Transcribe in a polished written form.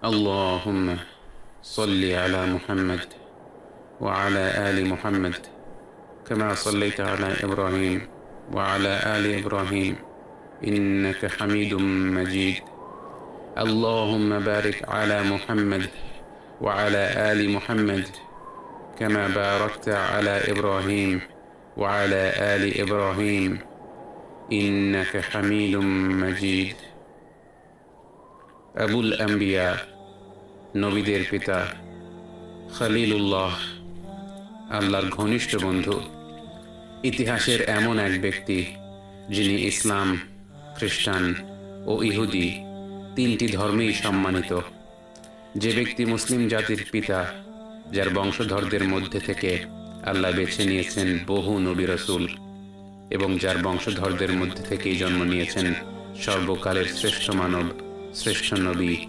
اللهم صل على محمد وعلى آل محمد كما صليت على إبراهيم وعلى آل إبراهيم إنك حميد مجيد اللهم بارك على محمد وعلى آل محمد كما باركت على إبراهيم وعلى آل إبراهيم إنك حميد مجيد আবুল আম্বিয়া, নবীদের পিতা, খলিলুল্লাহ, আল্লাহর ঘনিষ্ঠ বন্ধু, ইতিহাসের এমন এক ব্যক্তি যিনি ইসলাম, খ্রিস্টান ও ইহুদি তিনটি ধর্মেই সম্মানিত। যে ব্যক্তি মুসলিম জাতির পিতা, যার বংশধরদের মধ্যে থেকে আল্লাহ বেছে নিয়েছেন বহু নবী রাসূল এবং যার বংশধরদের মধ্যে থেকেই জন্ম নিয়েছেন সর্বকালের শ্রেষ্ঠ মানব, শ্রেষ্ঠ নবী